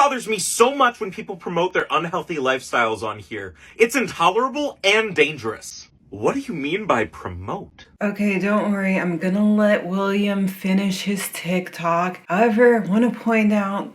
bothers me so much when people promote their unhealthy lifestyles on here. It's intolerable and dangerous. What do you mean by promote? Okay, don't worry. I'm gonna let William finish his TikTok. However, I want to point out,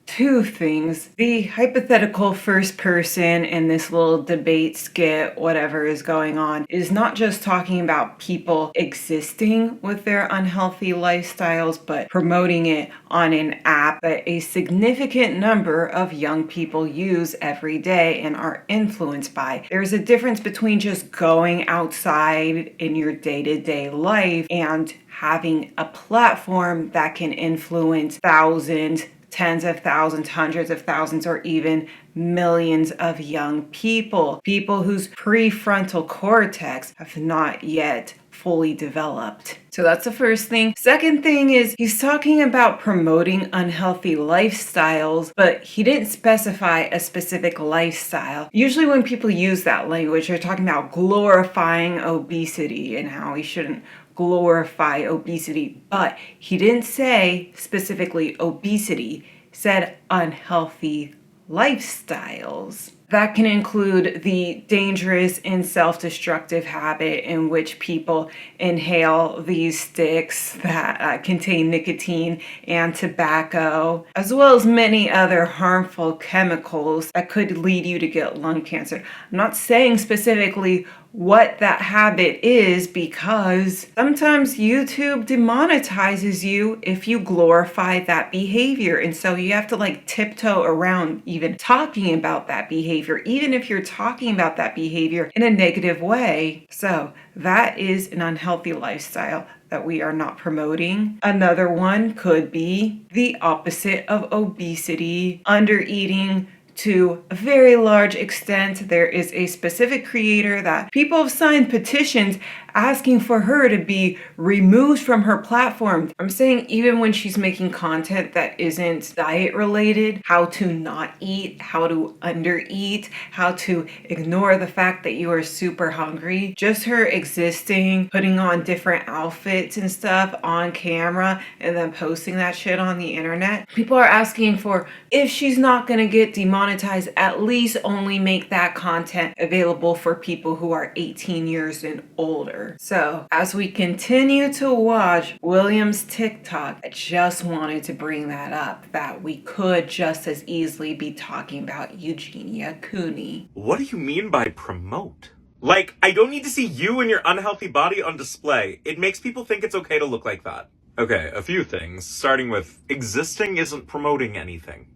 two things. The hypothetical first person in this little debate skit, whatever is going on, is not just talking about people existing with their unhealthy lifestyles, but promoting it on an app that a significant number of young people use every day and are influenced by. There's a difference between just going outside in your day-to-day life and having a platform that can influence thousands, tens of thousands, hundreds of thousands, or even millions of young people whose prefrontal cortex have not yet fully developed. So that's the first thing. Second thing is he's talking about promoting unhealthy lifestyles, but he didn't specify a specific lifestyle. Usually when people use that language, they're talking about glorifying obesity and how we shouldn't glorify obesity, but he didn't say specifically obesity, he said unhealthy lifestyles. That can include the dangerous and self-destructive habit in which people inhale these sticks that contain nicotine and tobacco, as well as many other harmful chemicals that could lead you to get lung cancer. I'm not saying specifically what that habit is because sometimes YouTube demonetizes you if you glorify that behavior. And so you have to tiptoe around even talking about that behavior, even if you're talking about that behavior in a negative way. So that is an unhealthy lifestyle that we are not promoting. Another one could be the opposite of obesity, undereating. To a very large extent, there is a specific creator that people have signed petitions asking for her to be removed from her platform. I'm saying even when she's making content that isn't diet related, how to not eat, how to undereat, how to ignore the fact that you are super hungry, just her existing, putting on different outfits and stuff on camera and then posting that shit on the internet. People are asking for, if she's not gonna get demonetized, at least only make that content available for people who are 18 years and older. So as we continue to watch William's TikTok, I just wanted to bring that up, that we could just as easily be talking about Eugenia Cooney. What do you mean by promote? I don't need to see you and your unhealthy body on display. It makes people think it's okay to look like that. Okay, a few things, starting with existing isn't promoting anything.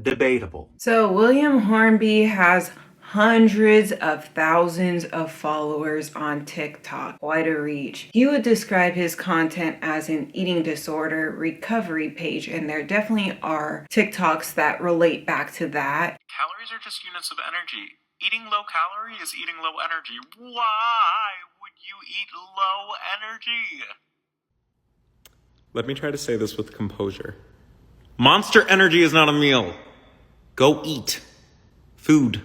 Debatable. So William Hornby has hundreds of thousands of followers on TikTok. Quite a reach. He would describe his content as an eating disorder recovery page, and there definitely are TikToks that relate back to that. Calories are just units of energy. Eating low calorie is eating low energy. Why would you eat low energy? Let me try to say this with composure. Monster Energy is not a meal. Go eat. Food.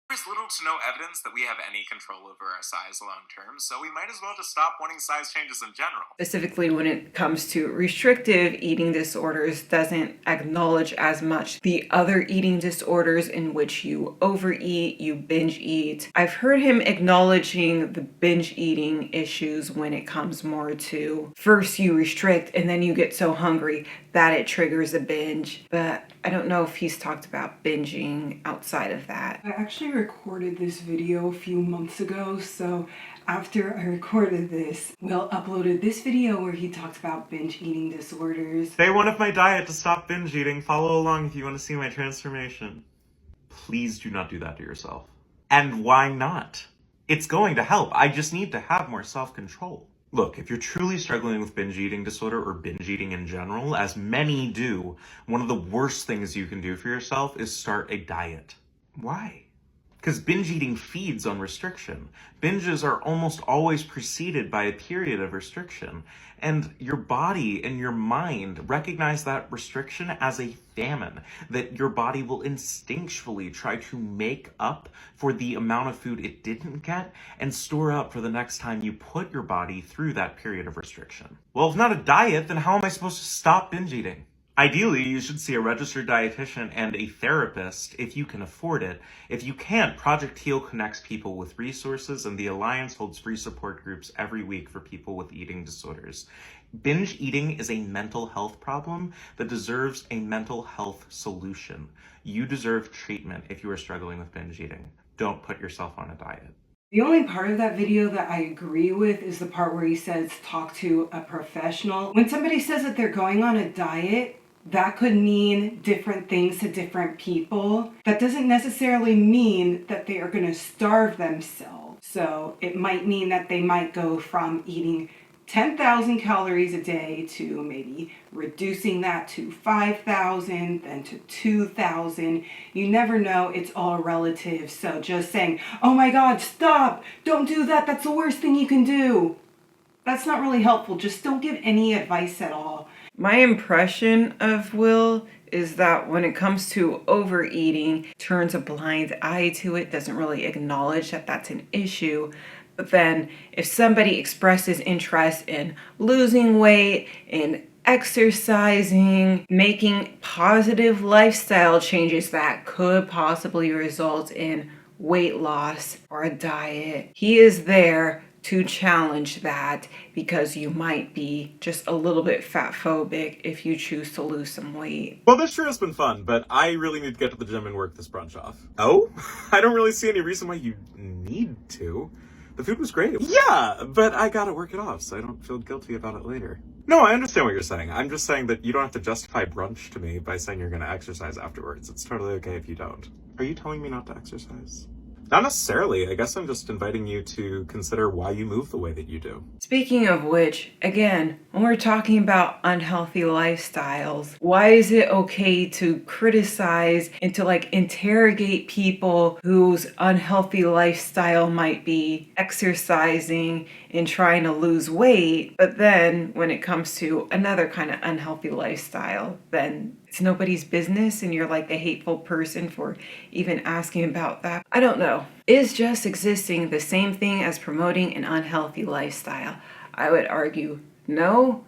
There's little to no evidence that we have any control over our size long term, so we might as well just stop wanting size changes in general. Specifically when it comes to restrictive eating disorders, doesn't acknowledge as much the other eating disorders in which you overeat, you binge eat. I've heard him acknowledging the binge eating issues when it comes more to first you restrict and then you get so hungry that it triggers a binge, but I don't know if he's talked about binging outside of that. I actually recorded this video a few months ago, so after I recorded this, Will uploaded this video where he talks about binge eating disorders. Day one of my diet to stop binge eating. Follow along if you want to see my transformation. Please do not do that to yourself. And why not? It's going to help. I just need to have more self-control. Look, if you're truly struggling with binge eating disorder or binge eating in general, as many do, one of the worst things you can do for yourself is start a diet. Why? Because binge eating feeds on restriction. Binges are almost always preceded by a period of restriction. And your body and your mind recognize that restriction as a famine, that your body will instinctually try to make up for the amount of food it didn't get and store up for the next time you put your body through that period of restriction. Well, if not a diet, then how am I supposed to stop binge eating? Ideally, you should see a registered dietitian and a therapist if you can afford it. If you can't, Project Heal connects people with resources, and the Alliance holds free support groups every week for people with eating disorders. Binge eating is a mental health problem that deserves a mental health solution. You deserve treatment if you are struggling with binge eating. Don't put yourself on a diet. The only part of that video that I agree with is the part where he says talk to a professional. When somebody says that they're going on a diet, that could mean different things to different people. That doesn't necessarily mean that they are going to starve themselves. So it might mean that they might go from eating 10,000 calories a day to maybe reducing that to 5,000, then to 2,000. You never know, it's all relative. So just saying, oh my God, stop, don't do that, that's the worst thing you can do. That's not really helpful. Just don't give any advice at all. My impression of Will is that when it comes to overeating, turns a blind eye to it, doesn't really acknowledge that that's an issue. But then if somebody expresses interest in losing weight, in exercising, making positive lifestyle changes that could possibly result in weight loss or a diet, he is there to challenge that, because you might be just a little bit fat phobic if you choose to lose some weight. Well, this sure has been fun, but I really need to get to the gym and work this brunch off. Oh? I don't really see any reason why you need to. The food was great. Yeah, but I gotta work it off so I don't feel guilty about it later. No, I understand what you're saying. I'm just saying that you don't have to justify brunch to me by saying you're gonna exercise afterwards. It's totally okay if you don't. Are you telling me not to exercise? Not necessarily. I guess I'm just inviting you to consider why you move the way that you do. Speaking of which, again, when we're talking about unhealthy lifestyles, why is it okay to criticize and to interrogate people whose unhealthy lifestyle might be exercising and trying to lose weight, but then when it comes to another kind of unhealthy lifestyle, then it's nobody's business and you're like a hateful person for even asking about that? I don't know. Is just existing the same thing as promoting an unhealthy lifestyle? I would argue no,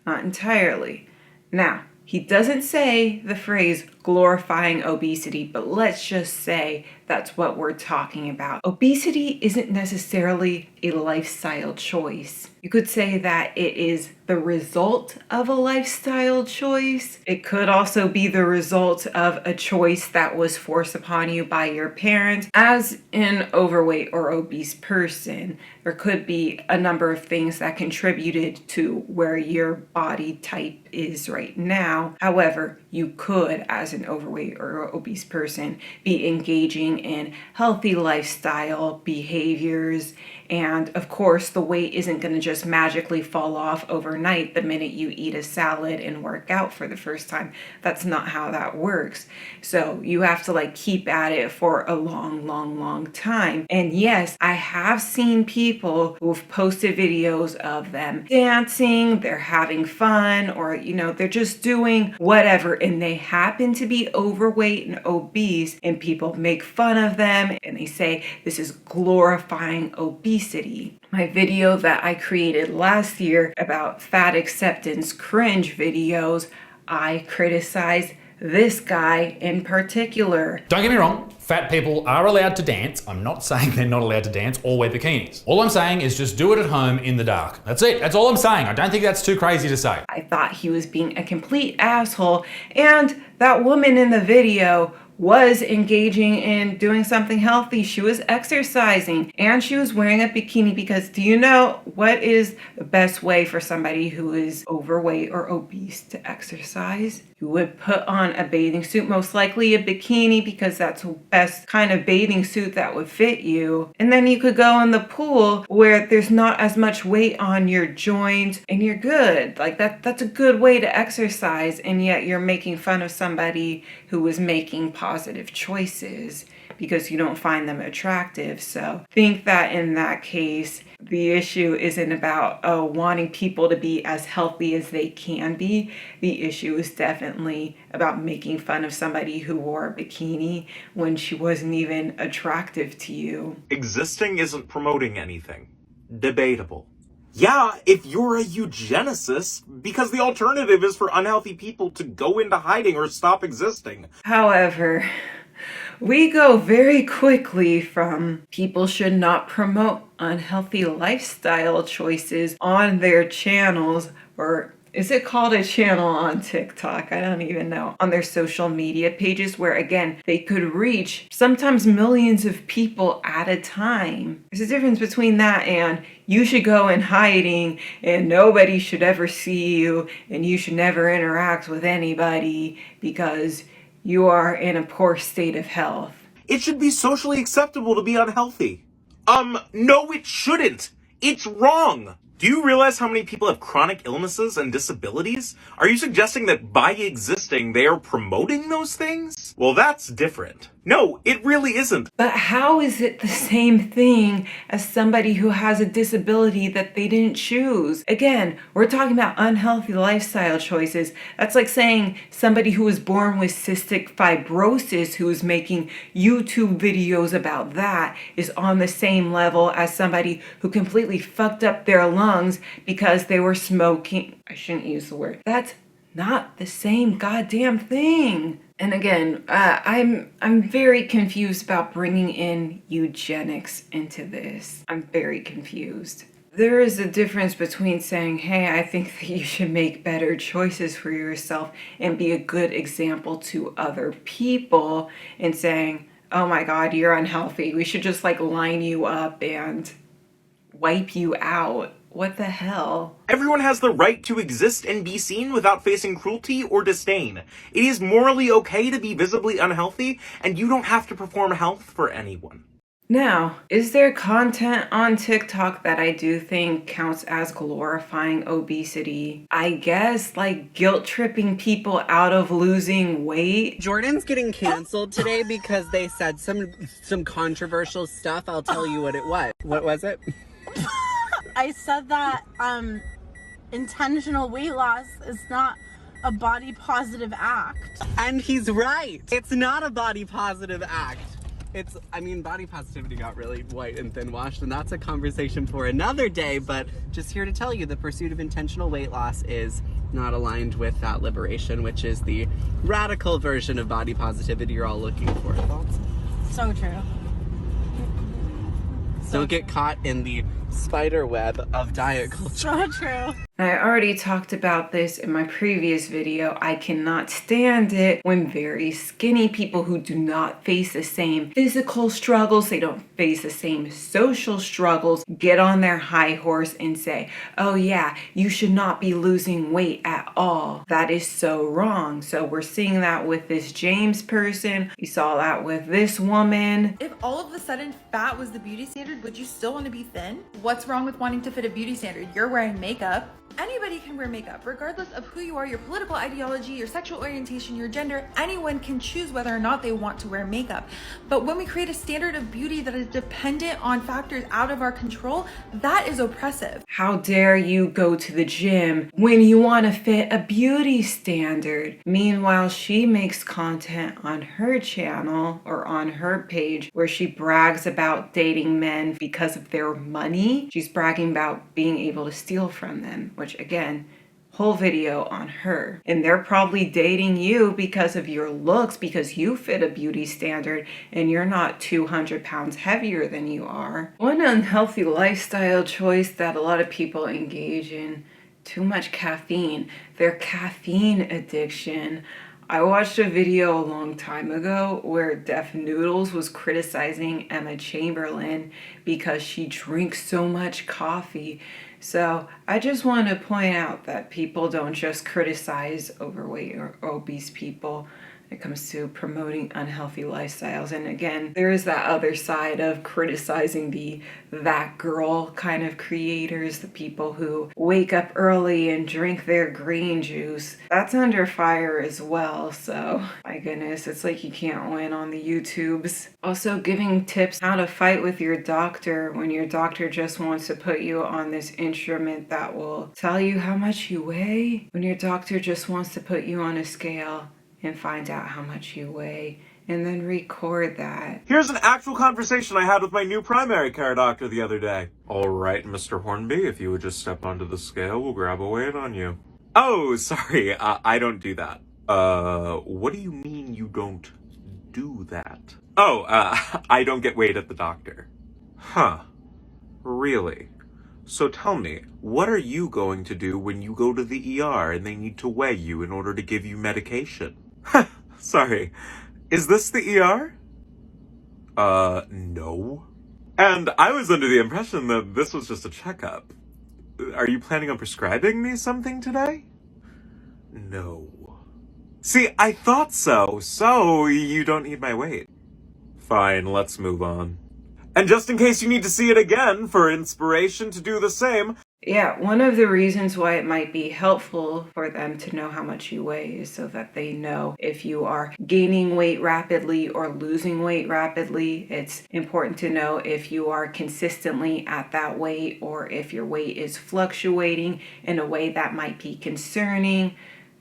not entirely. Now, he doesn't say the phrase glorifying obesity, but let's just say that's what we're talking about. Obesity isn't necessarily a lifestyle choice. You could say that it is the result of a lifestyle choice. It could also be the result of a choice that was forced upon you by your parents. As an overweight or obese person, there could be a number of things that contributed to where your body type is right now. However, you could, as an overweight or obese person, be engaging in healthy lifestyle behaviors. And of course, the weight isn't going to just magically fall off overnight the minute you eat a salad and work out for the first time. That's not how that works. So you have to keep at it for a long time. And yes, I have seen people who've posted videos of them dancing, they're having fun, or they're just doing whatever, and they happen to be overweight and obese, and people make fun of them and they say this is glorifying obesity. My video that I created last year about fat acceptance cringe videos, I criticize this guy in particular. Don't get me wrong, fat people are allowed to dance. I'm not saying they're not allowed to dance or wear bikinis. All I'm saying is just do it at home in the dark. That's it. That's all I'm saying. I don't think that's too crazy to say. I thought he was being a complete asshole, and that woman in the video was engaging in doing something healthy. She was exercising and she was wearing a bikini, because do you know what is the best way for somebody who is overweight or obese to exercise? You would put on a bathing suit, most likely a bikini, because that's the best kind of bathing suit that would fit you. And then you could go in the pool where there's not as much weight on your joints and you're good. That's a good way to exercise, and yet you're making fun of somebody who was making positive choices because you don't find them attractive. So I think that in that case, the issue isn't about wanting people to be as healthy as they can be. The issue is definitely about making fun of somebody who wore a bikini when she wasn't even attractive to you. Existing isn't promoting anything. Debatable. Yeah, if you're a eugenicist, because the alternative is for unhealthy people to go into hiding or stop existing. However, we go very quickly from people should not promote unhealthy lifestyle choices on their channels, or is it called a channel on TikTok? I don't even know. On their social media pages, where again, they could reach sometimes millions of people at a time. There's a difference between that and you should go in hiding and nobody should ever see you and you should never interact with anybody because you are in a poor state of health. It should be socially acceptable to be unhealthy. No, it shouldn't. It's wrong. Do you realize how many people have chronic illnesses and disabilities? Are you suggesting that by existing, they are promoting those things? Well, that's different. No, it really isn't. But how is it the same thing as somebody who has a disability that they didn't choose? Again, we're talking about unhealthy lifestyle choices. That's like saying somebody who was born with cystic fibrosis who is making YouTube videos about that is on the same level as somebody who completely fucked up their lungs because they were smoking. I shouldn't use the word. That's not the same goddamn thing. And again, I'm very confused about bringing in eugenics into this. I'm very confused. There is a difference between saying, hey, I think that you should make better choices for yourself and be a good example to other people, and saying, oh my God, you're unhealthy. We should just like line you up and wipe you out. What the hell? Everyone has the right to exist and be seen without facing cruelty or disdain. It is morally okay to be visibly unhealthy, and you don't have to perform health for anyone. Now, is there content on TikTok that I do think counts as glorifying obesity? I guess like guilt tripping people out of losing weight. Jordan's getting canceled today because they said some controversial stuff. I'll tell you what it was. What was it? I said that intentional weight loss is not a body positive act. And he's right. It's not a body positive act. Body positivity got really white and thin washed, and that's a conversation for another day, but just here to tell you the pursuit of intentional weight loss is not aligned with that liberation, which is the radical version of body positivity you're all looking for. Thoughts? So true. Don't get caught in the spider web of diet culture. So true. I already talked about this in my previous video. I cannot stand it when very skinny people who do not face the same physical struggles, they don't face the same social struggles, get on their high horse and say, oh yeah, you should not be losing weight at all. That is so wrong. So we're seeing that with this James person. We saw that with this woman. If all of a sudden fat was the beauty standard, would you still want to be thin? What's wrong with wanting to fit a beauty standard? You're wearing makeup. Anybody can wear makeup, regardless of who you are, your political ideology, your sexual orientation, your gender. Anyone can choose whether or not they want to wear makeup. But when we create a standard of beauty that is dependent on factors out of our control, that is oppressive. How dare you go to the gym when you want to fit a beauty standard? Meanwhile, she makes content on her channel or on her page where she brags about dating men because of their money. She's bragging about being able to steal from them, which again, whole video on her. And they're probably dating you because of your looks, because you fit a beauty standard and you're not 200 pounds heavier than you are. One unhealthy lifestyle choice that a lot of people engage in, too much caffeine, their caffeine addiction. I watched a video a long time ago where Def Noodles was criticizing Emma Chamberlain because she drinks so much coffee. So I just want to point out that people don't just criticize overweight or obese people when it comes to promoting unhealthy lifestyles. And again, there is that other side of criticizing the that girl kind of creators, the people who wake up early and drink their green juice. That's under fire as well. So my goodness, it's like you can't win on the YouTubes. Also giving tips how to fight with your doctor when your doctor just wants to put you on this instrument that will tell you how much you weigh. When your doctor just wants to put you on a scale and find out how much you weigh and then record that. Here's an actual conversation I had with my new primary care doctor the other day. All right, Mr. Hornby, if you would just step onto the scale, we'll grab a weight on you. Oh, sorry, I don't do that. What do you mean you don't do that? Oh, I don't get weighed at the doctor. Huh. Really? So tell me, what are you going to do when you go to the ER and they need to weigh you in order to give you medication? Sorry, is this the ER? No. And I was under the impression that this was just a checkup. Are you planning on prescribing me something today? No. See, I thought so. So, you don't need my weight. Fine, let's move on. And just in case you need to see it again for inspiration to do the same. Yeah, one of the reasons why it might be helpful for them to know how much you weigh is so that they know if you are gaining weight rapidly or losing weight rapidly. It's important to know if you are consistently at that weight or if your weight is fluctuating in a way that might be concerning.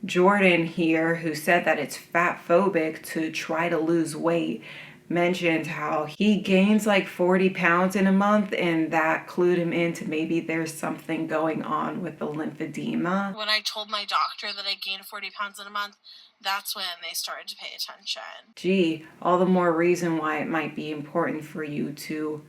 Jordan here, who said that it's fat phobic to try to lose weight, mentioned how he gains like 40 pounds in a month, and that clued him into maybe there's something going on with the lymphedema. When I told my doctor that I gained 40 pounds in a month, that's when they started to pay attention. Gee, all the more reason why it might be important for you to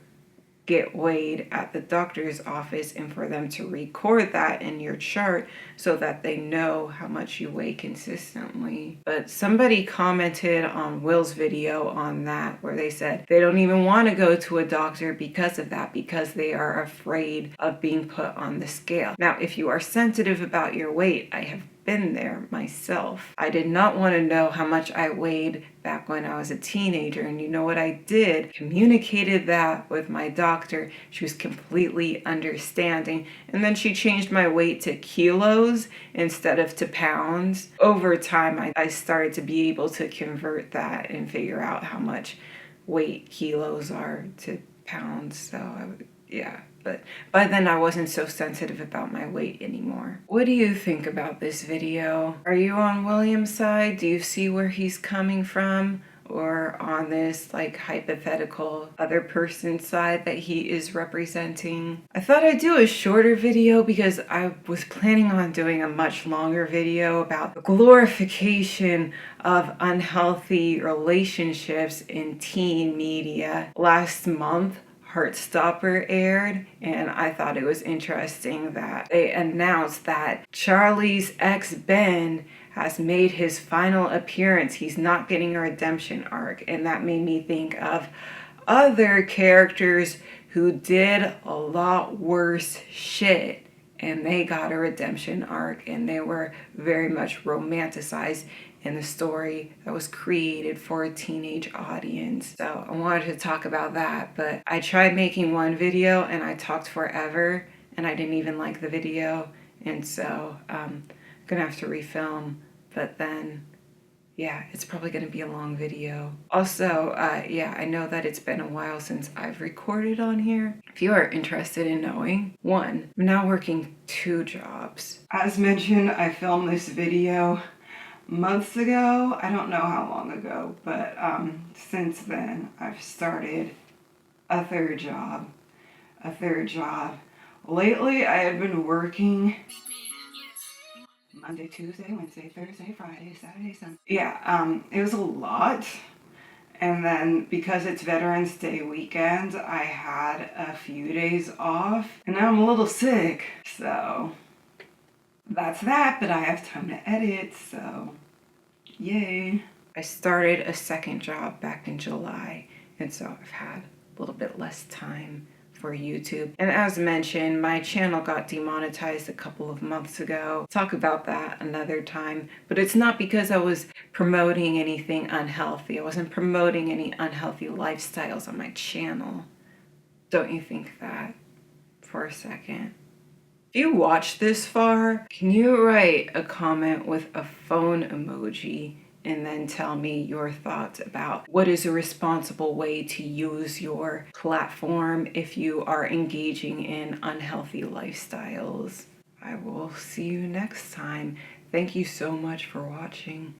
get weighed at the doctor's office and for them to record that in your chart so that they know how much you weigh consistently. But somebody commented on Will's video on that where they said they don't even want to go to a doctor because of that, because they are afraid of being put on the scale. Now, if you are sensitive about your weight, I have been there myself. I did not want to know how much I weighed back when I was a teenager, and you know what I did? Communicated that with my doctor. She was completely understanding, and then she changed my weight to kilos instead of to pounds. Over time, I started to be able to convert that and figure out how much weight kilos are to pounds. So yeah, but by then I wasn't so sensitive about my weight anymore. What do you think about this video? Are you on William's side? Do you see where he's coming from? Or on this like hypothetical other person's side that he is representing? I thought I'd do a shorter video because I was planning on doing a much longer video about the glorification of unhealthy relationships in teen media. Last month, Heartstopper aired, and I thought it was interesting that they announced that Charlie's ex Ben has made his final appearance. He's not getting a redemption arc, and that made me think of other characters who did a lot worse shit and they got a redemption arc, and they were very much romanticized in the story that was created for a teenage audience. So I wanted to talk about that, but I tried making one video and I talked forever and I didn't even like the video, and so I'm gonna have to refilm. But then yeah, it's probably gonna be a long video. Also, yeah, I know that it's been a while since I've recorded on here. If you are interested in knowing, 1, I'm now working 2 jobs. As mentioned, I filmed this video months ago. I don't know how long ago, but since then I've started a third job. Lately I had been working Monday, Tuesday, Wednesday, Thursday, Friday, Saturday, Sunday. Yeah, it was a lot. And then because it's Veterans Day weekend, I had a few days off, and now I'm a little sick. So that's that, but I have time to edit, so yay. I started a second job back in July, and so I've had a little bit less time for YouTube. And as mentioned, my channel got demonetized a couple of months ago. Talk about that another time, but it's not because I was promoting anything unhealthy. I wasn't promoting any unhealthy lifestyles on my channel. Don't you think that for a second? If you watched this far, can you write a comment with a phone emoji and then tell me your thoughts about what is a responsible way to use your platform if you are engaging in unhealthy lifestyles? I will see you next time. Thank you so much for watching.